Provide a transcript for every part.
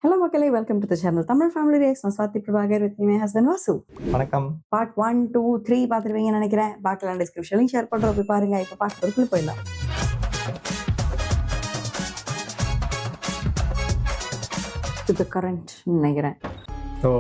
Hello மக்களே, welcome to the channel Tamil Family Reacts. நான் Swathi Prabhakar with me, my husband Vasu. வணக்கம். Part 1, 2, 3 பார்த்துருவீங்கன்னு நினைக்கிறேன். பார்க்கலாம், டிஸ்கிரிப்ஷன்லையும் ஷேர் பண்ணுறோம், போய் பாருங்க. இப்போ பார்க்கறதுக்குள்ள போயிடலாம். To the current நினைக்கிறேன். ஸோ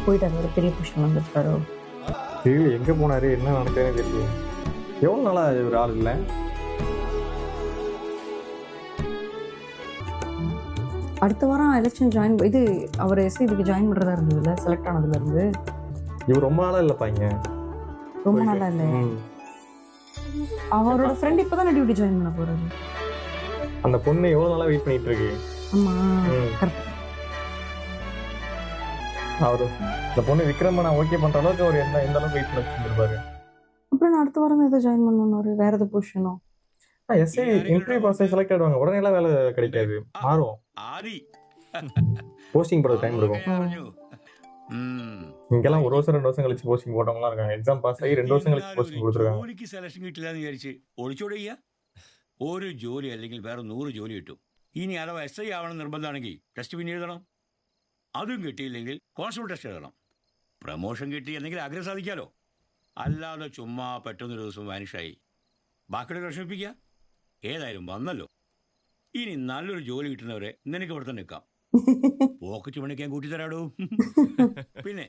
போயிட்டு அது ஒரு பெரிய புஷன் வந்துருக்காரோ. தெரியல எங்கே போனார், என்ன நடக்குதுன்னு தெரியல. எவ்வளோ நாளாக ஒரு ஆள் இல்லை. அடுத்த வாரம் எலெக்ஷன் ஜாயின் இது அவர் இதுக்கு ஜாயின் பண்ணுறதா இருந்ததுல, செலக்ட் ஆனதுலேருந்து. இவர் ரொம்ப நாளாக இல்லைப்பா இங்கே. ரொம்ப நாளா இல்லை. அவரோட ஃப்ரெண்ட் இப்போ தான் டியூட்டி ஜாயின் பண்ண போகிறாரு. அந்த பொண்ணு எவ்வளோ நாளாக வெயிட் பண்ணிட்டு இருக்கு. ஆமாம், கரெக்ட். அவர் இந்த பொண்ணு விக்ரம் நான் ஓகே பண்ணுற அளவுக்கு அவர் எந்த அளவுக்கு வெயிட் பண்ணி வச்சுருப்பாரு. அப்புறம் நான் அடுத்த வாரம் எதை ஜாயின் பண்ணணும், வேற எது பொசிஷனோ. எஸ்ஐ இன்டர்வியூ பாஸ் ஆகி செலக்ட் ஆகிடுவாங்க, உடனே எல்லாம் வேலை கிடைக்காது, மாறும். போஸ்டிங் போடுறது டைம் இருக்கும். இங்கெல்லாம் 1 வருஷம் 2 வருஷம் கழிச்சு போஸ்டிங் போட்டவங்களாம் இருக்காங்க. எக்ஸாம் പാസ് ആയി 2 വർഷം കழிച്ച് പോസ്റ്റിംഗ് കൊടുത്തിருக்காங்க. ജോലിക്ക് സെലക്ഷൻ കിട്ടില്ലെന്ന് വിചാരിച്ച് ഒളിച്ചോടിയ ഒരു ജോലി അല്ലെങ്കിൽ വേറെ 100 ജോലി കിട്ടും. ഇനി അഥവാ എസ് ഐ ആവണം നിർബന്ധമാണെങ്കിൽ ടെസ്റ്റ് പിന്നെ എഴുതണം. അതും കിട്ടിയില്ലെങ്കിൽ കോൺസ്റ്റബിൾ ടെസ്റ്റ് എഴുതണം. പ്രമോഷൻ കിട്ടി എന്തെങ്കിലും ആഗ്രഹം സാധിക്കാലോ. അല്ലാതെ ചുമ്മാ പെട്ടെന്നൊരു ദിവസം വാനിഷായി ബാക്കിയുടെ വിഷമിപ്പിക്കുക. ഏതായാലും വന്നല്ലോ, ഇനി നല്ലൊരു ജോലി കിട്ടുന്നവരെ നിനക്ക് ഇവിടെ തന്നെ നിൽക്കാം. പോക്കറ്റ് പണിക്കാൻ കൂട്ടിത്തരാടോ. പിന്നെ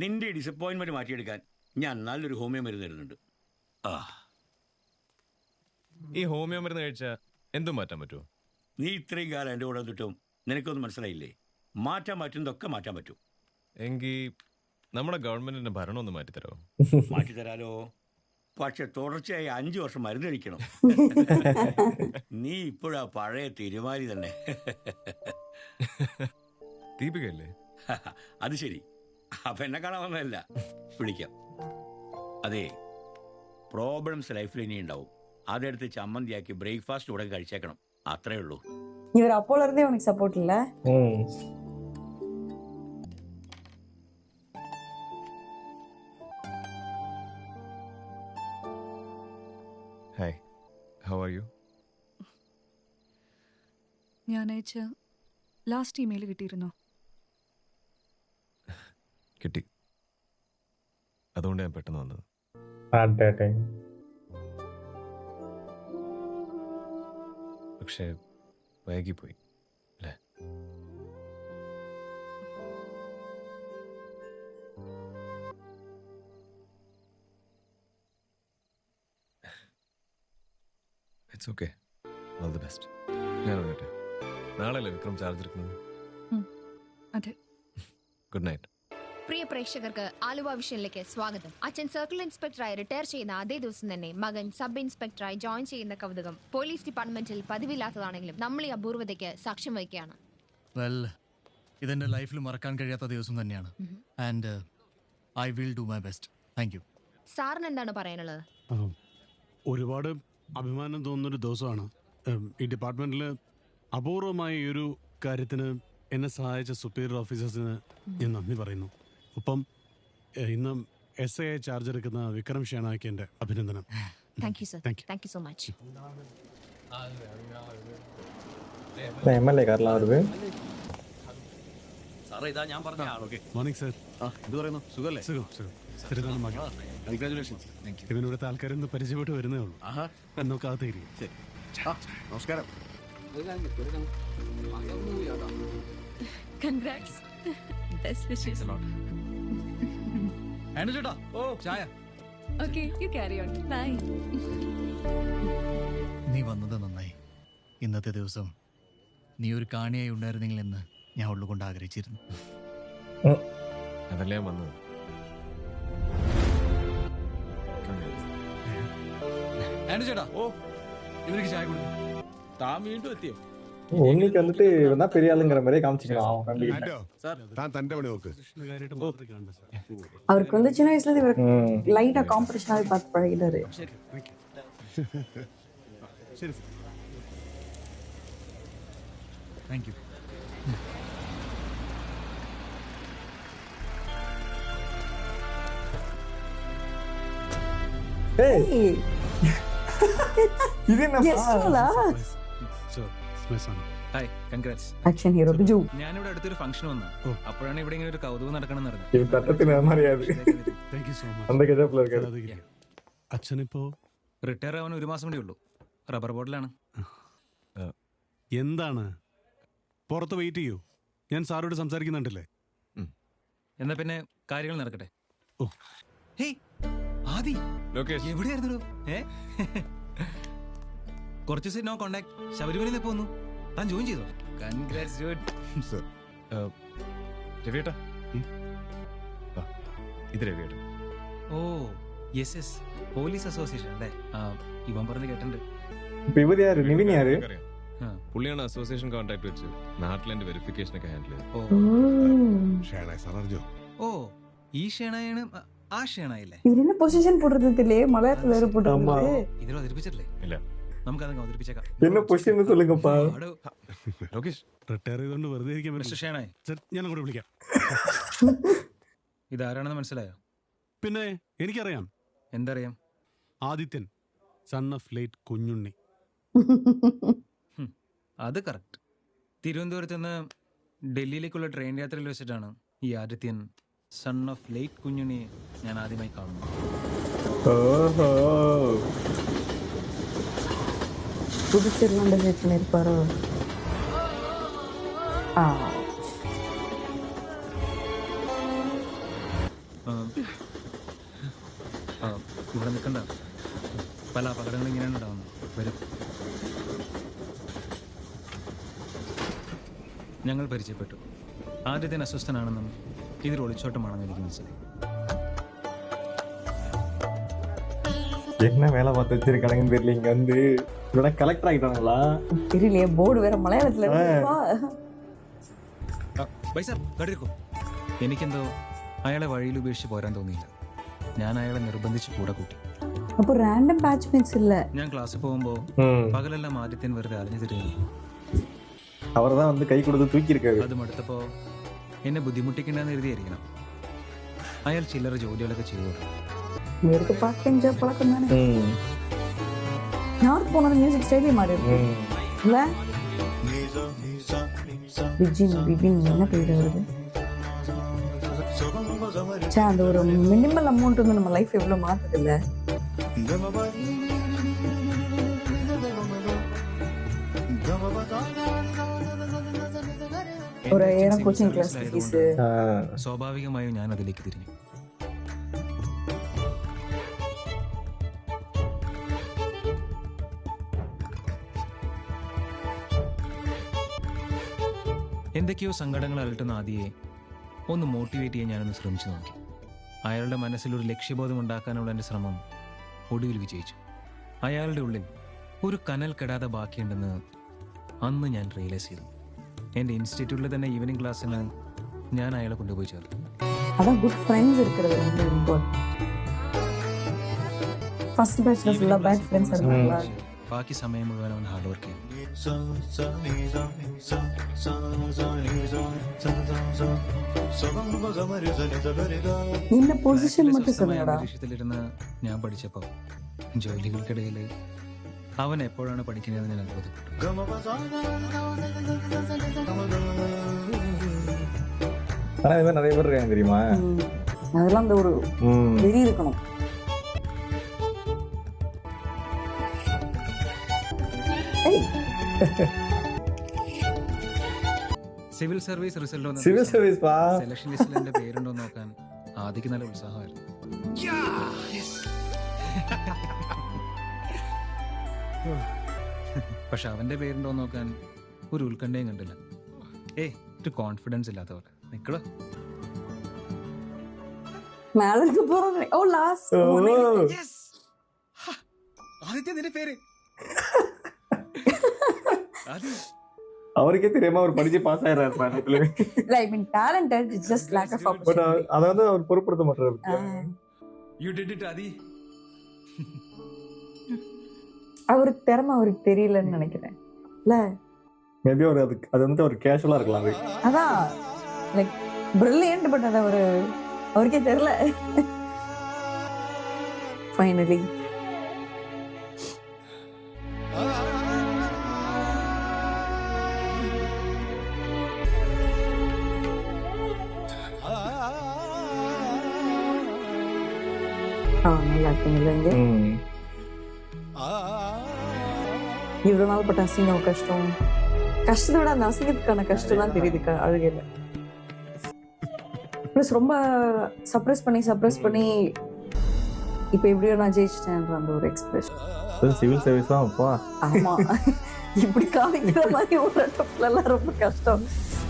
നിന്റെ ഡിസപ്പോയിൻമെന്റ് മാറ്റിയെടുക്കാൻ ഞാൻ നല്ലൊരു ഹോമിയോ മരുന്ന് തരുന്നുണ്ട്. ഈ ഹോമിയോ മരുന്ന് കഴിച്ചാൽ എന്തും മാറ്റാൻ പറ്റുമോ? നീ ഇത്രയും കാലം എൻ്റെ കൂടെ വന്നിട്ടും നിനക്കൊന്നും മനസ്സിലായില്ലേ? മാറ്റാൻ പറ്റുന്നതൊക്കെ മാറ്റാൻ പറ്റും. എങ്കിൽ നമ്മുടെ ഗവൺമെന്റിന്റെ ഭരണം ഒന്ന് മാറ്റിത്തരോ? മാറ്റിത്തരാലോ, പക്ഷെ തുടർച്ചയായി 5 വർഷം മരുന്ന് കഴിക്കണം. നീ ഇപ്പോഴാ പഴയ തിരുമാലി തന്നെ. ദീപികയല്ലേ? അത് ശരി, അപ്പൊ എന്നെ കാണാൻ വന്നതല്ല, വിളിക്കാം. അതെ, പ്രോബ്ലംസ് ലൈഫിൽ ഇനി ഉണ്ടാവും. അതെടുത്ത് ചമ്മന്തിയാക്കി ബ്രേക്ക്ഫാസ്റ്റ് ഉടനെ കഴിച്ചേക്കണം, അത്രേ ഉള്ളൂ. இவர் அப்போல இருந்தே உனக்கு சப்போர்ட் இல்ல. Hi, how are you? ഞാൻ അയച്ച ലാസ്റ്റ് ഇമെയിൽ കിട്ടിയിരുന്നോ? കിട്ടി, അതുകൊണ്ട് ഞാൻ പെട്ടെന്ന് വന്നത്. പക്ഷേ വൈകിപ്പോയി അല്ലേ? It's okay, all the best. ഞാൻ അറിയട്ടെ, നാളെയല്ലേ വിക്രം ചാർജ് എടുക്കുന്നത്? അതെ. Good night. പ്രിയ പ്രേക്ഷകർക്ക് ആലുവ വിഷനിലേക്ക് സ്വാഗതം. അച്ഛൻ സർക്കിൾ ഇൻസ്പെക്ടറായി റിട്ടയർ ചെയ്യുന്ന അതേ ദിവസം തന്നെ മകൻ സബ് ഇൻസ്പെക്ടറായി ജോയിൻ ചെയ്യുന്ന കൗതുകം പോലീസ് ഡിപ്പാർട്ട്മെന്റിൽ പതിവില്ലാത്തതാണെങ്കിലും നമ്മൾ ഈ അപൂർവതയ്ക്ക് സാക്ഷ്യം വഹിക്കുകയാണ്. ഇതെന്റെ ലൈഫിൽ മറക്കാൻ കഴിയാത്ത ദിവസം തന്നെയാണ്. And I will do my best. Thank you. സാറിന് എന്താണ് പറയാനുള്ളത്? ഒരുപാട് അഭിമാനം തോന്നുന്നൊരു ദിവസമാണ്. ഈ ഡിപ്പാർട്ട്മെന്റിൽ അപൂർവമായ ഈ ഒരു കാര്യത്തിന് എന്നെ സഹായിച്ച സുപ്പീരിയർ ഓഫീസേഴ്സിന് ഞാൻ നന്ദി പറയുന്നു. ഒപ്പം ഇന്ന് എസ് ഐ ചാർജ് എടുക്കുന്ന വിക്രം ഷേണായ്ക്ക് എൻ്റെ അഭിനന്ദനം. Thank you sir. Thank you so much. MLA കാറിലാ വരുന്നത്. സാറേ, ഇതാ ഞാൻ പറഞ്ഞ ആൾ. Morning sir. എന്ത് പറയുന്നു? സുഖല്ലേ? സുഖം സുഖം. തിരുനാൾ മകൻ. കൺഗ്രാജുലേഷൻസ്. Thank you. ഇവനിവിടുത്തെ ആൾക്കാരൊന്ന് പരിചയപ്പെട്ട് വരുന്നേ ഉള്ളൂ. നോക്കാതെ ശരി, നമസ്കാരം. Congrats. Best wishes. ചേട്ടാ, ഓ ചായ. Okay, you carry on. Bye. നീ വന്നത് നന്നായി. ഇന്നത്തെ ദിവസം നീ ഒരു കാണിയായി ഉണ്ടായിരുന്നെങ്കിൽ എന്ന് ഞാൻ ഉള്ളുകൊണ്ട് ആഗ്രഹിച്ചിരുന്നു. അതല്ലേ ഞാൻ വന്നത്. ചേട്ടാ, ഓ ഇവർക്ക് ചായ കൊടുക്കും. താൻ വീണ്ടും എത്തിയോ? ഉണ്ണിക്ക് വന്നിട്ട് എന്നാ பெரிய ஆளுங்கிற மாதிரியே காமிச்சிக்கலாம் அவன் கண்டிப்பா. താൻ തന്റെ പണി നോക്ക്. കാര്യമായിട്ട് മാത്രമേ കാണണ്ട സാർ. அவருக்கு வந்து சின்ன வயசுல இருந்து இவர் லைட்டா காம்படிஷனாவே பார்த்து பழகிட்டாரு. ശരി സാർ. Thank you. ஏய் ஏய், இது என்னப்பா? யஷ்வலா sir my son. Hi, congrats. Action hero Biju. ഞാനിവിടെ അടുത്തൊരു ഫംഗ്ഷൻ വന്ന അപ്പോഴാണ് ഇവിടെ ഇങ്ങനെ ഒരു കൗതുകം നടക്കണം എന്ന് இது தட்டத்தின் மாதிரியாது. Thank you so much. அந்த கெட்டப்ல இருக்காரு. അച്ഛനിപ്പോ റിട്ടയർ ആവാൻ 1 മാസം കൂടി ഉള്ളൂ. റബ്ബർ ബോർഡിലാണ്. എന്താണ് പുറത്ത് വെയിറ്റ് ചെയ്യൂ, ഞാൻ സാറോട് സംസാരിക്കുന്നുണ്ടല്ലേ. എന്നാ പിന്നെ കാര്യങ്ങൾ നടക്കട്ടെ. ഓ. ഹേയ് ആദി, ലോകേഷ്, എവിടെയായിരുന്നു? കുറച്ച് ദിവസം നോ കോണ്ടാക്ട്. ശബരിമലയിൽ നിന്ന് പോന്നു. താൻ ജോയിൻ ചെയ്തോ? Congrats dude. രവിയേട്ടാ, ഇത് രവിയേട്ടാ. Oh yes yes, police association അല്ലേ? ഇവൻ പറഞ്ഞ് കേട്ടിട്ടുണ്ട്. இப்ப இவர் யாரு? நிவின் யாரு? എനിക്കറിയാം. പുള്ളിയാണ് അസോസിയേഷൻ കോൺടാക്ട് വെച്ച് നാട്ടിൽ എന്റെ വെരിഫിക്കേഷൻ ഒക്കെ ഹാൻഡിൽ ചെയ്തത്. ഓ ഷേണായി സാർ അറിഞ്ഞോ? ഓ, ഈ ഷേണായാണ് ആ ഷേണായില്ലേ? இவர் என்ன பொசிஷன் போடுறது தெரியலையே, மலையாளத்துல வேற போட்டுருக்காரு. ഇതിൽ അവതരിപ്പിച്ചിട്ടില്ലേ? ഇല്ല. നമുക്കതങ്ങ് അവതരിപ്പിച്ചേക്കാം. என்ன பொசிஷன் சொல்லுங்கப்பா. ആടോ, ലോകേഷ്, റിട്ടയർ ചെയ്തുകൊണ്ട് വെറുതെ ഇരിക്കാൻ മിസ്റ്റർ പറ്റില്ല. ഷേണായി, സർ, ഞാൻ അങ്ങോട്ട് വിളിക്കാം. ഇതാരാണെന്ന് മനസ്സിലായോ? പിന്നെ എനിക്കറിയാം, എന്തറിയാം? Adithyan, son of late Kunjunni. അത് കറക്റ്റ്. തിരുവനന്തപുരത്ത് നിന്ന് ഡൽഹിയിലേക്കുള്ള ട്രെയിൻ യാത്രയിൽ വെച്ചിട്ടാണ് ഈ ആദിത്യൻ സൺ ഓഫ് ലേറ്റ് കുഞ്ഞുണ്ണിയെ ഞാൻ ആദ്യമായി കാണുന്നത്. ஓஹோ. புதுச்சேரியில செட் பண்ணிருப்பாரோ? ആ ഇവിടെ നിൽക്കണ്ട, പല അപകടങ്ങളും ഇങ്ങനെയാണ് ഉണ്ടാവുന്നത്. വരും. ഞങ്ങൾ പരിചയപ്പെട്ടു. ആദ്യത്തിന് അസ്വസ്ഥനാണെന്നും ഇതിൽ ഒളിച്ചോട്ടമാണെന്നും എനിക്ക് മനസ്സിലായി. என்ன வேலை பார்த்து வச்சிருக்கானுங்கன்னு தெரியல. இங்க வந்து இவன கலெக்டர் ஆகிட்டானுங்களா? தெரியலையே, போர்டு வேற மலையாளத்துல இருக்குப்பா. ബൈസാർ കണ്ടിരിക്കോ? എനിക്കെന്തോ അയാളെ വഴിയിൽ ഉപേക്ഷിച്ച് പോരാൻ തോന്നിയില്ല. ഞാൻ അയാളെ നിർബന്ധിച്ച് കൂടെ കൂട്ടി. அப்போ ரேண்டம் பேட்ச்மேட்ஸ் இல்ல. ഞാൻ ക്ലാസ്സിൽ പോകുമ്പോൾ പകലെല്ലാം ആദ്യത്തിന് വെറുതെ അലഞ്ഞു തിരിയുന്നു. அவர் தான் வந்து கை கொடுத்து தூக்கி இருக்காரு. അത് മടുത്തപ്പോ എന്നെ ബുദ്ധിമുട്ടിക്കണ്ടെന്ന് എഴുതിയായിരിക്കണം അയാൾ ചില്ലറ ജോലികളൊക്കെ ചെയ്തു. இவருக்கு பார்ட் டைம் ஜாப் பழக்கம் தானே. நார்த் போனது மியூசிக் ஸ்டைலே மாறி இருக்கு இல்ல? விபின் என்ன பேர் வருது? அந்த ஒரு மினிமல் அமௌண்ட் வந்து நம்ம லைஃப் எவ்வளவு மாத்துது இல்ல? ஒரு 1000 கோச்சிங் கிளாஸ் ஃபீஸ். സ്വാഭാവികമായും ഞാൻ അതിലേക്ക് തിരിഞ്ഞു. എന്തൊക്കെയോ സങ്കടങ്ങൾ അലട്ടുന്ന ആദിയെ ഒന്ന് മോട്ടിവേറ്റ് ചെയ്യാൻ ഞാനൊന്ന് ശ്രമിച്ചു നോക്കി. അയാളുടെ മനസ്സിലൊരു ലക്ഷ്യബോധം ഉണ്ടാക്കാനുള്ള എൻ്റെ ശ്രമം ഒടുവിൽ വിജയിച്ചു. അയാളുടെ ഉള്ളിൽ ഒരു കനൽ കെടാതെ ബാക്കിയുണ്ടെന്ന് അന്ന് ഞാൻ റിയലൈസ് ചെയ്തു. എൻ്റെ ഇൻസ്റ്റിറ്റ്യൂട്ടിൽ തന്നെ ഈവനിങ് ക്ലാസ്സിന് ഞാൻ അയാളെ കൊണ്ടുപോയി ചേർത്തു. அதான் குட் ஃப்ரெண்ட்ஸ் இருக்கிறது ரொம்ப இம்பார்ட்டன்ட். ஃபர்ஸ்ட் பேட்ச்ல ஃபுல்லா பேட் ஃப்ரெண்ட்ஸ் இருந்தாங்களா? ബാക്കി സമയം മുഴുവൻ അവൻ ഹാർഡ് വർക്ക് ചെയ്തു. இந்த பொசிஷன் மட்டும் சொல்லுங்கடா. അന്തരീക്ഷത്തിലിരുന്ന് ഞാൻ പഠിച്ചപ്പോൾ ജോലികൾക്കിടയിൽ അവൻ എപ്പോഴാണ് പഠിക്കുന്നതെന്ന് ഞാൻ അത്ഭുതപ്പെട്ടു. ஆனா இது மாதிரி நிறைய பேர் இருக்காங்க தெரியுமா? அதெல்லாம் அந்த ஒரு வெறி இருக்கணும். Civil service result civil service பா. സെലക്ഷൻ ലിസ്റ്റിൽ എന്റെ പേരുണ്ടോ നോക്കാൻ ആദ്യക്ക് നല്ല ഉത്സാഹമായിരുന്നു. പക്ഷെ അവന്റെ പേരുണ്ടോ നോക്കാൻ ഒരു ഉത്കണ്ഠയും കണ്ടില്ല. ഒരു കോൺഫിഡൻസ് ഇല്ലാത്ത പോലെ നിക്കടോ. மேல இருக்க போறோம். ஓ லாஸ்ட். ആദിത്യ, നിന്റെ പേര് அவருக்கே தெரியாம அவர் படிச்சு பாஸ் ஆயிடுறாரு. I mean talented, it's just lack of but opportunity. அதை வந்து அவர் பொருட்படுத்த மாட்டாரு. You did it Adhi. அவருக்கு திறமை அவருக்கு தெரியலன்னு நினைக்கிறேன் இல்ல. மேபி அவர் அது வந்து அவர் கேஷுவலா இருக்கலாம். அது அதான் லைக் பிரில்லியன்ட், பட் அது அவருக்கே தெரியல. ஃபைனலி நல்லா இருக்கீங்களா? இங்க இவ்வளவு நாள் பட்ட அசிங்கம் கஷ்டம், கஷ்டத்தை விட அந்த அசிங்கத்துக்கான கஷ்டம் தான் தெரியுது அழுகையில. ப்ளஸ் ரொம்ப சப்ரஸ் பண்ணி இப்ப எப்படியோ நான் ஜெயிச்சிட்டேன்ற அந்த ஒரு எக்ஸ்பிரஷன். சிவில் சர்வீஸ் தான் அப்பா. ஆமா, இப்படி കാണിക്കുന്ന மாதிரி ஒரு ടോപ്പിലെല്ലാം ரொம்ப കഷ്ടം.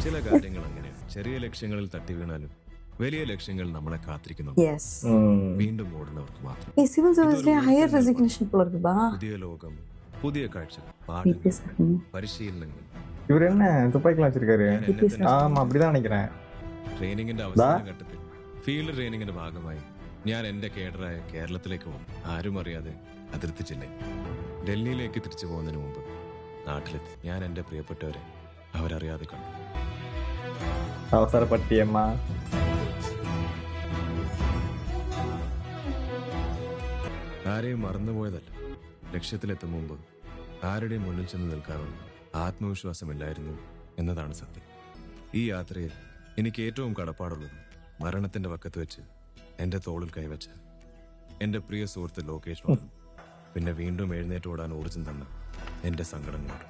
ചില കാര്യങ്ങൾ അങ്ങനെ ചെറിയ ലക്ഷ്യങ്ങളിൽ തട്ടി വീണാലും വലിയ ലക്ഷ്യങ്ങൾ നമ്മളെ കാത്തിരിക്കുന്നു. യെസ്, വീണ്ടും ഓടുന്നവർക്ക് മാത്രം. ഈ സിവിൽ സർവീസിലെ ഹയർ റെസിഗ്നേഷൻ പിള്ളേർക്കുതാ പുതിയ ലോകം, പുതിയ കാഴ്ചകൾ, PPS പാഠങ്ങൾ, പരിശീലനങ്ങൾ. இவர் என்ன துப்பாக்கிலாம் வச்சிருக்காரு? ஆமா, அப்படிதான் நினைக்கிறேன். ട്രെയിനിങ്ങിന്റെ അവസാന ഘട്ടത്തിൽ ഫീൽഡ് ട്രെയിനിങ്ങിന്റെ ഭാഗമായി ഞാൻ എന്റെ കേഡറായ കേരളത്തിലേക്ക് പോകും. ആരും അറിയാതെ അതിർത്തി ജില്ലയിൽ ഡൽഹിയിലേക്ക് തിരിച്ചു പോകുന്നതിന് മുമ്പ് നാട്ടിലെത്തി ഞാൻ എന്റെ പ്രിയപ്പെട്ടവരെ അവരറിയാതെ കണ്ടു. അവസരപ്പട്ടിയമ്മ. ആരെയും മറന്നുപോയതല്ല, ലക്ഷ്യത്തിലെത്തും മുമ്പ് ആരുടെയും മുന്നിൽ ചെന്ന് നിൽക്കാനുള്ള ആത്മവിശ്വാസമില്ലായിരുന്നു എന്നതാണ് സത്യം. ഈ യാത്രയിൽ എനിക്ക് ഏറ്റവും കടപ്പാടുള്ളത് മരണത്തിന്റെ വക്കത്ത് വെച്ച് എന്റെ തോളിൽ കൈവച്ച് എന്റെ പ്രിയ സുഹൃത്ത് ലോകേഷ്, പിന്നെ വീണ്ടും എഴുന്നേറ്റോടാൻ ഊർജ്ജം തന്ന എന്റെ സങ്കടങ്ങളോട്.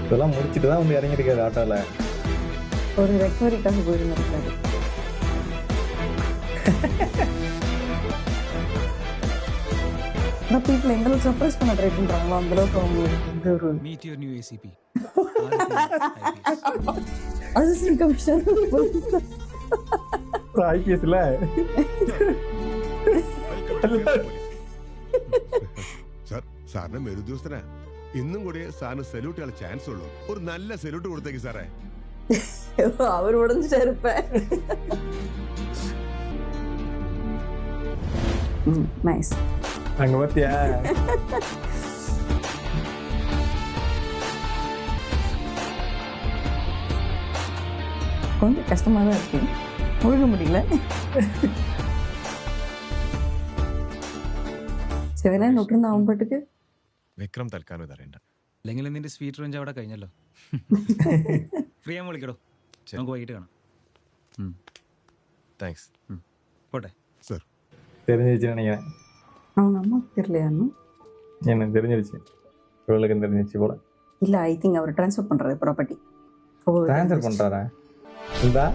இதெல்லாம் முடிச்சிட்டு தான் வந்து இறங்கிருக்காரு ஆட்டோல. ஒரு ரெக்கவரிக்காக போயிருந்திருக்காரு. இந்த பீப்புள் எங்களை சர்ப்ரைஸ் பண்ண ட்ரை பண்றாங்களோ அந்த அளவுக்கு அவங்களுக்கு வந்து ஒரு meet your new ACP. Assistant commissioner ஐபிஎஸ்ல സാർ, സാറിന് മെരുദ്യോസ്തനാ. ഇന്നും കൂടി സാറിന് സല്യൂട്ട് ചെയ്യാൻ ചാൻസ് ഉള്ളൂ. ഒരു നല്ല സല്യൂട്ട് കൊടുത്തേക്ക് സാറേ. அவர் உடஞ்சிட்டா இருப்பேன். நைஸ். அங்க பாத்தியா? கொஞ்சம் கஷ்டமா தான் இருக்கு, முழுக முடியல. സെവനെ നോട്ടുന്ന ആവുമ്പോഴത്തേക്ക് വിക്രം തൽക്കാലം ഇതറിയണ്ട. അല്ലെങ്കിൽ നിന്റെ സ്വീറ്റ് റേഞ്ച് അവിടെ കഴിഞ്ഞല്ലോ. ഫ്രീ ആകുമ്പോൾ വിളിക്കടോ, നമുക്ക് വൈകിട്ട് കാണാം. താങ്ക്സ്. പോട്ടെ. സാർ, தெரிஞ்சிருச்சு நினைக்கிறேன். அவங்க அம்மாவுக்கு தெரியலையான்னு எனக்கு தெரிஞ்சிருச்சு, இவளுக்கு தெரிஞ்சிருச்சு போல. இல்ல, ஐ திங்க் அவர் ட்ரான்ஸ்ஃபர் பண்றாரு ப்ராப்பர்ட்டி. ட்ரான்ஸ்ஃபர் பண்றாரா? இந்தா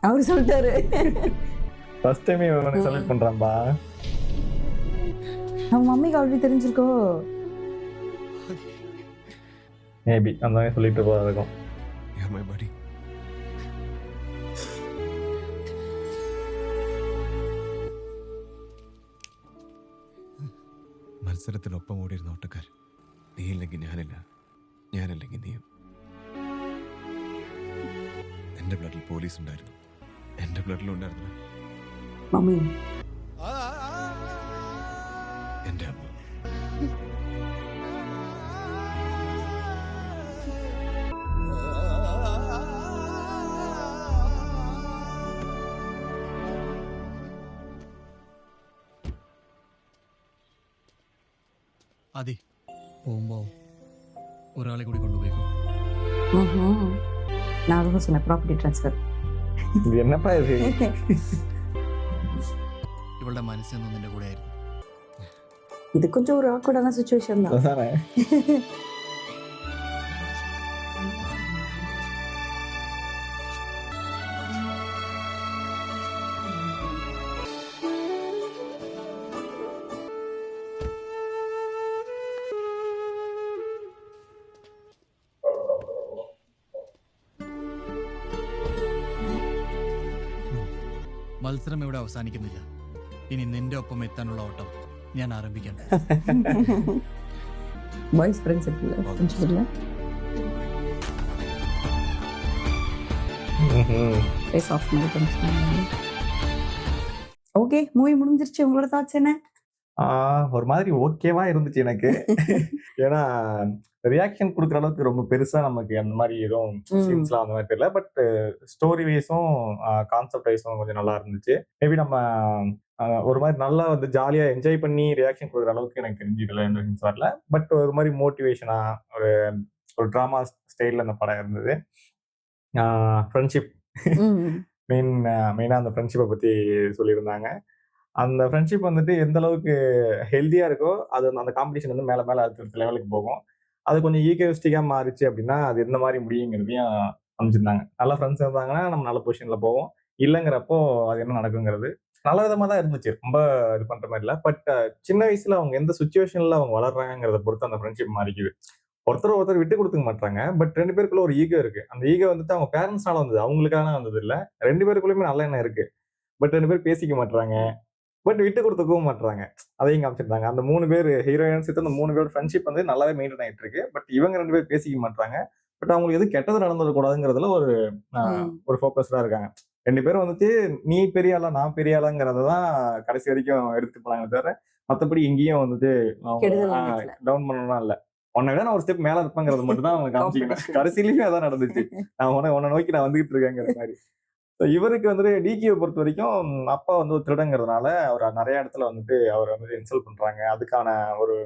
அவர் சொல்லிட்டாரு. ஃபர்ஸ்ட் டைம் இவனை செலக்ட் பண்றான்பா. அவங்க மம்மிக்கு ஆல்ரெடி தெரிஞ்சிருக்கோ. மேபி அந்த மாதிரி சொல்லிட்டு போறா இருக்கும். You're my buddy. മത്സരത്തിൽ ഒപ്പം ഓടിയിരുന്ന ഓട്ടക്കാർ, നീ ഇല്ലെങ്കിൽ ഞാനില്ല, ഞാനില്ലെങ്കിൽ നീയും. എന്റെ ബ്ലഡിൽ പോലീസ് ഉണ്ടായിരുന്നു, എന്റെ ബ്ലഡിലുണ്ടായിരുന്നു മമ്മി, എന്റെ അമ്മ. അതെ, പോകുമ്പോ ഒരാളെ കൂടി കൊണ്ടുപോയിക്കോ. நான் அதுதான் சொன்னேன், ப்ராப்பர்ட்டி ட்ரான்ஸ்ஃபர். இது என்னப்பா இது? ഇവളുടെ മനസ്സെന്നും നിന്റെ കൂടെ ആയിരുന്നു. இது கொஞ்சம் ஒரு ஆக்வர்டான சிச்சுவேஷன் தான். அதானே. മത്സരം ഇവിടെ അവസാനിക്കുന്നില്ല. ഇനി നിന്റെ ഒപ്പം എത്താനുള്ള ഓട്ടം ഞാൻ ആരംഭിക്കാം. பாய்ஸ் ஃப்ரெண்ட்ஷிப் இல்லை. ஃபேஸ் ஆஃப் ஓகே, மூவி முடிஞ்சிருச்சு. உங்களோட தாட்ஸ் என்ன? ஒரு மாதிரி ஓகேவா இருந்துச்சு எனக்கு. ஏன்னா ரியாக்ஷன் கொடுக்குற அளவுக்கு ரொம்ப பெருசா நமக்கு அந்த மாதிரி எதுவும் சீன்ஸ்லாம் அந்த மாதிரி தெரியல. பட் ஸ்டோரி வைஸும் கான்செப்ட் வைஸும் கொஞ்சம் நல்லா இருந்துச்சு. மேபி நம்ம ஒரு மாதிரி நல்லா வந்து ஜாலியா என்ஜாய் பண்ணி ரியாக்ஷன் கொடுக்குற அளவுக்கு எனக்கு தெரிஞ்சதுல எந்த சீன்ஸ் வரல. பட் ஒரு மாதிரி மோட்டிவேஷனா ஒரு ஒரு ட்ராமா ஸ்டைல்ல அந்த படம் இருந்தது. ஃப்ரெண்ட்ஷிப் மெயினா அந்த ஃப்ரெண்ட்ஷிப்பை பத்தி சொல்லியிருந்தாங்க. அந்த ஃப்ரெண்ட்ஷிப் வந்துட்டு எந்த அளவுக்கு ஹெல்தியா இருக்கோ அது அந்த காம்படிஷன் வந்து மேல மேல அடுத்த லெவலுக்கு போகும். அது கொஞ்சம் ஈகோயிஸ்டிக்கா மாறிச்சு அப்படின்னா அது எந்த மாதிரி முடியுங்கிறதையும் அமைச்சிருந்தாங்க. நல்ல ஃப்ரெண்ட்ஸ் இருந்தாங்கன்னா நம்ம நல்ல பொசிஷன்ல போவோம். இல்லைங்கிறப்போ அது என்ன நடக்குங்கிறது நல்ல விதமா தான் இருந்துச்சு. ரொம்ப இது பண்ற மாதிரி இல்லை. பட் சின்ன வயசுல அவங்க எந்த சுச்சுவேஷன்ல அவங்க வளர்றாங்கிறத பொறுத்து அந்த ஃப்ரெண்ட்ஷிப் மாறிக்குது. ஒருத்தர் விட்டு கொடுத்துக்க மாட்டாங்க. பட் 2 பேருக்குள்ள ஒரு ஈகோ இருக்கு. அந்த ஈகோ வந்துட்டு அவங்க பேரண்ட்ஸ்னால வந்தது, அவங்களுக்கான வந்தது இல்ல. 2 பேருக்குள்ளயுமே நல்ல எண்ணம் இருக்கு. பட் 2 பேர் பேசிக்க மாட்டாங்க. பட் விட்டு கொடுத்துக்கவும் மாட்டாங்க. அதையும் காமிச்சிருந்தாங்க. அந்த 3 பேர் ஹீரோயின் சேர்த்து அந்த 3 பேரோட ஃப்ரெண்ட்ஷிப் வந்து நல்லாவே மெயின்டைன் ஆயிட்டு இருக்கு. பட் இவங்க 2 பேர் பேசிக்க மாட்டாங்க. பட் அவங்களுக்கு எது கெட்டது நடந்துடக்கூடாதுங்கிறதுல ஒரு ஃபோக்கஸ்டா இருக்காங்க. 2 பேரும் வந்துட்டு நீ பெரிய ஆளா நான் பெரிய ஆளாங்கிறத தான் கடைசி வரைக்கும் எடுத்துட்டு போனாங்க தவிர மற்றபடி எங்கேயும் வந்துட்டு டவுன் பண்ணலாம் இல்லை. உன்னை விட நான் ஒரு ஸ்டெப் மேல இருப்பேங்கிறது மட்டும் தான் அவங்க காமிச்சிக்கணும். கடைசியிலுமே அதான் நடந்துச்சு. நான் உன்னை நோக்கி நான் வந்துகிட்டு இருக்கேங்கிற மாதிரி. இவருக்கு வந்துட்டு டிகியை பொறுத்த வரைக்கும் அப்பா வந்து ஒரு திருடங்கிறதுனால அவர் நிறைய இடத்துல வந்துட்டு அவர் வந்துட்டு இன்சல்ட் பண்றாங்க. அதுக்கான ஒரு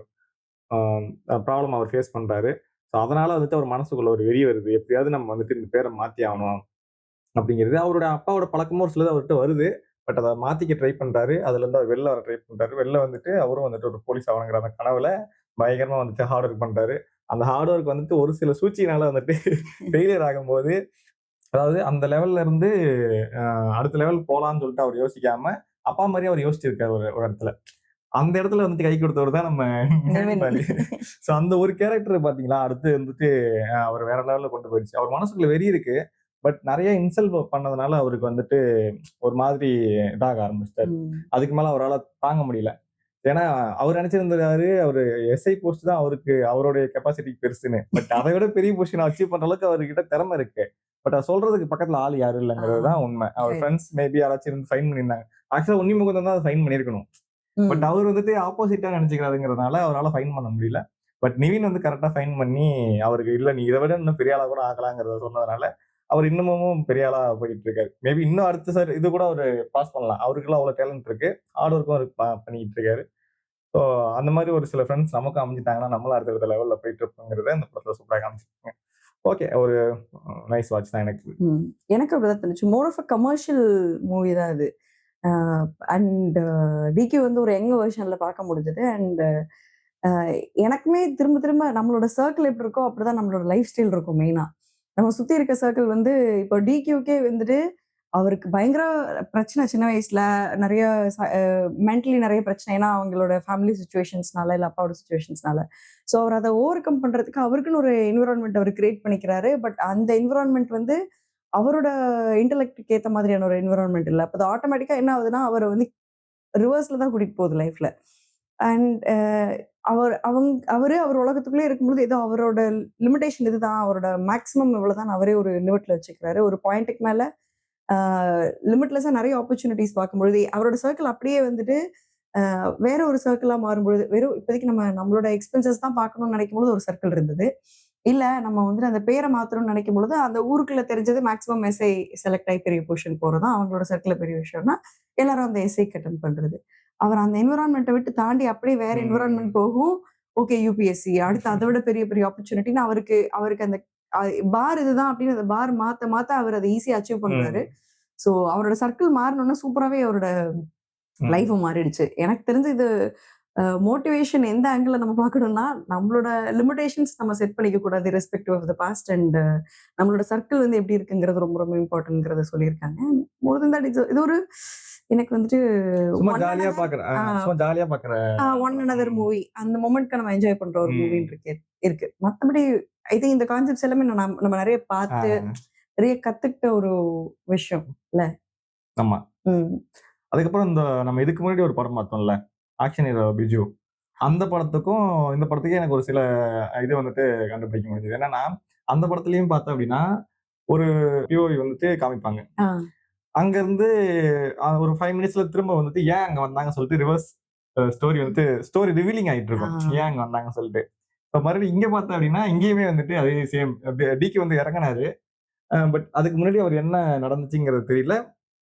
ப்ராப்ளம் அவர் ஃபேஸ் பண்றாரு. ஸோ அதனால வந்துட்டு அவர் மனசுக்குள்ள ஒரு வெறி வருது. எப்படியாவது நம்ம வந்துட்டு இந்த பேரை மாத்தி ஆகணும் அப்படிங்கிறது. அவரோட அப்பாவோட பழக்கமும் ஒரு சிலது அவர்கிட்ட வருது. பட் அதை மாத்திக்க ட்ரை பண்றாரு. அதுல இருந்து அவர் வெளில வர ட்ரை பண்றாரு. வெளில வந்துட்டு அவரும் வந்துட்டு ஒரு போலீஸ் ஆகணுங்கிற அந்த கனவுல பயங்கரமா வந்துட்டு ஹார்ட் ஒர்க் பண்றாரு. அந்த ஹார்ட் ஒர்க் வந்துட்டு ஒரு சில சூழ்ச்சியினால வந்துட்டு ஃபெயிலியர் ஆகும்போது, அதாவது அந்த லெவல்ல இருந்து அடுத்த லெவல் போலான்னு சொல்லிட்டு அவர் யோசிக்காம அப்பா மாதிரியே அவர் யோசிச்சிருக்காரு ஒரு இடத்துல. அந்த இடத்துல வந்துட்டு கை கொடுத்தவர் தான் நம்ம நிவின். ஸோ அந்த ஒரு கேரக்டர் பாத்தீங்களா, அடுத்து வந்துட்டு அவர் வேற லெவல்ல கொண்டு போயிடுச்சு. அவர் மனசுக்குள்ள வெறி இருக்கு. பட் நிறைய இன்சல்ட் பண்ணதுனால அவருக்கு வந்துட்டு ஒரு மாதிரி இதாக ஆரம்பிச்சிட்டாரு. அதுக்கு மேல அவரால் தாங்க முடியல. ஏன்னா அவர் நினைச்சிருந்தாரு அவரு எஸ்ஐ போஸ்ட் தான் அவருக்கு அவருடைய கெப்பாசிட்டிக்கு பெருசுன்னு. பட் அதை விட பெரிய பொசிஷன் அச்சீவ் பண்ற அளவுக்கு அவர்கிட்ட திறமை இருக்கு. பட் அதை சொல்றதுக்கு பக்கத்துல ஆள் யாரும் இல்லைங்கிறது தான் உண்மை. அவர் ஃப்ரெண்ட்ஸ் மேபி யாராச்சும் இருந்து ஃபைன் பண்ணியிருந்தாங்க. ஆக்சுவலா உன்னிமுகம் தான் அதை ஃபைன் பண்ணியிருக்கணும். பட் அவர் வந்துட்டு ஆப்போசிட்டா நினைச்சுக்கிறாருங்கிறதுனால அவரால் ஃபைன் பண்ண முடியல. பட் நிவின் வந்து கரெக்டா ஃபைன் பண்ணி அவருக்கு இல்ல நீ இதை விட இன்னும் பெரிய ஆளா கூட ஆகலாங்கிறத சொன்னதுனால அவர் இன்னமும் பெரிய ஆளா போயிட்டு இருக்காரு. மேபி இன்னும் அடுத்த சார் இது கூட அவரு பாஸ் பண்ணலாம். அவருக்குலாம் அவ்வளவு டேலண்ட் இருக்கு. ஹார்ட் ஒர்க்கும் அவர் பண்ணிட்டு இருக்காரு. ஸோ அந்த மாதிரி ஒரு சில ஃப்ரெண்ட்ஸ் நமக்கு அமைஞ்சிட்டாங்கன்னா நம்மளும் அடுத்த லெவல்ல போயிட்டு இருப்போங்கிறத இந்த படத்துல சூப்பராக காமிச்சிருக்காங்க. ஓகே, ஒரு நைஸ் வாட்ச் தான் எனக்கு. எனக்கு அப்படிதான் தோணுச்சு. More of a commercial movie தான் இது. அண்ட் டிகே வந்து ஒரு யங் வெர்ஷன்ல பார்க்க முடிஞ்சது. அண்ட் எனக்குமே திரும்ப திரும்ப நம்மளோட சர்க்கிள் எப்படி இருக்கோ அப்படிதான் நம்மளோட லைஃப் ஸ்டைல் இருக்கும். மெயினா நம்ம சுத்தி இருக்க சர்க்கிள் வந்து இப்போ டிகியூக்கே வந்துட்டு அவருக்கு பயங்கர பிரச்சனை சின்ன வயசுல நிறைய மென்டலி நிறைய பிரச்சனை. ஏன்னா அவங்களோட ஃபேமிலி சுச்சுவேஷன்ஸ்னால இல்லை அப்பாவோட சுச்சுவேஷன்ஸ்னால. ஸோ அவர் அதை ஓவர் கம் பண்றதுக்கு அவருக்குன்னு ஒரு என்விரான்மெண்ட் அவர் கிரியேட் பண்ணிக்கிறாரு. பட் அந்த என்விரான்மெண்ட் வந்து அவரோட இன்டெலெக்டுக்கு ஏற்ற மாதிரியான ஒரு என்விரான்மெண்ட் இல்லை. அப்போ அது ஆட்டோமேட்டிக்கா என்ன ஆகுதுன்னா அவரை வந்து ரிவர்ஸ்ல தான் கூட்டிட்டு போகுது லைஃப்ல. அண்ட் அவர் உலகத்துக்குள்ளே இருக்கும்போது ஏதோ அவரோட லிமிடேஷன் இதுதான், அவரோட மேக்ஸிமம் இவ்வளவுதான் அவரே ஒரு லிமிட்ல வச்சுக்கிறாரு. ஒரு பாயிண்ட்டுக்கு மேல லிமிட்லெஸ்ஸா நிறைய ஆப்பர்ச்சுனிட்டிஸ் பார்க்கும்பொழுது அவரோட சர்க்கிள் அப்படியே வந்துட்டு வேற ஒரு சர்க்கிளா மாறும்பொழுது வெறும் இப்போதைக்கு நம்மளோட எக்ஸ்பென்சஸ் தான் பார்க்கணும்னு நினைக்கும் பொழுது ஒரு சர்க்கிள் இருந்தது. இல்ல நம்ம வந்துட்டு அந்த பேரை மாத்தணும்னு நினைக்கும் பொழுது அந்த ஊருக்குள்ள தெரிஞ்சது மேக்ஸிமம் எஸ்ஐ செலக்ட் ஆகி பெரிய பொசிஷன் போறதுதான் அவங்களோட சர்க்கிள் பெரிய விஷயம்னா எல்லாரும் அந்த எஸ்ஐக்கு அட்டெண்ட் பண்றது. அவர் அந்த என்விரான்மெண்ட்டை விட்டு தாண்டி அப்படியே வேற என்விரான்மெண்ட் போகும். ஓகே யூபிஎஸ்சி அடுத்து அதை விட பெரிய பெரிய ஆப்பர்ச்சுனிட்டின்னு அவருக்கு அந்த பார் இதுதான் அப்படின்னு அந்த பார் மாத்த அவர் அதை ஈஸியா அச்சீவ் பண்றாரு. ஸோ அவரோட சர்க்கிள் மாறணும்னா சூப்பராகவே அவரோட லைஃபும் மாறிடுச்சு. எனக்கு தெரிஞ்சு இது மோட்டிவேஷன் எந்த ஆங்கிள் நம்ம பார்க்கணும்னா நம்மளோட லிமிடேஷன்ஸ் நம்ம செட் பண்ணிக்க கூடாது respective of the past. And நம்மளோட சர்க்கிள் வந்து எப்படி இருக்குங்கிறது ரொம்ப ரொம்ப இம்பார்ட்டன்ட்ங்கிறத சொல்லியிருக்காங்க. மோர் தென் தட் இது ஒரு எனக்கு வந்துட்டு ஒன் அனதர் மூவி அந்த மொமெண்ட்க்கு நம்ம என்ஜாய் பண்ற ஒரு மூவின்னு இருக்கு. மற்றபடி ஐ திங்க் இந்த கான்செப்ட்ஸ் எல்லாமே நம்ம நிறைய பார்த்து நிறைய கத்துக்கிட்ட ஒரு விஷயம் இல்ல. ஆமா. அதுக்கப்புறம் இந்த நம்ம இதுக்கு முன்னாடி ஒரு படம் பார்த்தோம்ல ஆக்ஷன் ஹீரோ பிஜு, அந்த படத்துக்கும் இந்த படத்துக்கும் எனக்கு ஒரு சில இது வந்துட்டு கண்டுபிடிக்க முடிஞ்சது. என்னன்னா அந்த படத்துலயும் பார்த்தோம் அப்படின்னா ஒரு POV வந்துட்டு காமிப்பாங்க. ஆ. அங்கருந்து ஒரு 5 மினிட்ஸ்ல திரும்ப வந்துட்டு ஏன் அங்க வந்தாங்கன்னு சொல்லிட்டு ரிவர்ஸ் ஸ்டோரி வந்துட்டு ஸ்டோரி ரிவீலிங் ஆயிட்டு இருக்கும். ஆ. ஏன் அங்க வந்தாங்கன்னு சொல்லிட்டு. இப்ப மறுபடியும் இங்க பார்த்தோம் அப்படின்னா, இங்கேயுமே வந்துட்டு அதே சேம் டிகே வந்து இறங்குனாரு. பட் அதுக்கு முன்னாடி அவர் என்ன நடந்துச்சுங்கிறது தெரியல.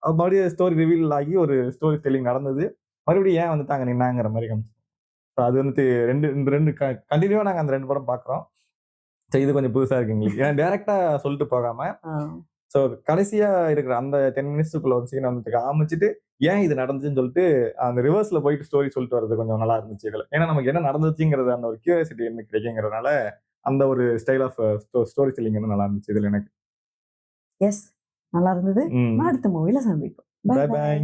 மறுபடியும் ஸ்டோரி ரிவீல் ஆகி ஒரு ஸ்டோரி டெல்லிங் நடந்தது. மறுபடியும் ஏன் வந்துட்டு அங்க நின்னாங்கிற மாரி காமிச்சாங்க. அது வந்துட்டு 2 கன்டினியூவா நாங்க அந்த 2 படம் பார்க்குறோம். சரி, இது கொஞ்சம் புதுசா இருக்கு எங்களுக்கு. ஏன்னா டைரக்ட்டா சொல்லிட்டு போகாம, ஆ. ஸோ கடைசியா இருக்கிற அந்த 10 மினிட்ஸ்க்குள்ள ஒரு சீன் வந்துட்டு காமிச்சுட்டு, ஏன் இது நடந்துச்சுன்னு சொல்லிட்டு, அந்த ரிவர்ஸ்ல போயிட்டு ஸ்டோரி சொல்லிட்டு வர்றது கொஞ்சம் நல்லா இருந்துச்சு இதுல. ஏன்னா நமக்கு என்ன நடந்துச்சுங்கிறது அந்த ஒரு கியூரியாசிட்டி எனக்கு கிடைக்குங்கிறதுனால, அந்த ஒரு ஸ்டைல் ஆஃப் ஸ்டோரி டெல்லிங் வந்து நல்லா இருந்துச்சு இதுல எனக்கு. எஸ். நல்லா இருந்தது. ம். அடுத்த மூவில சந்திப்போம். Bye bye. பாய்.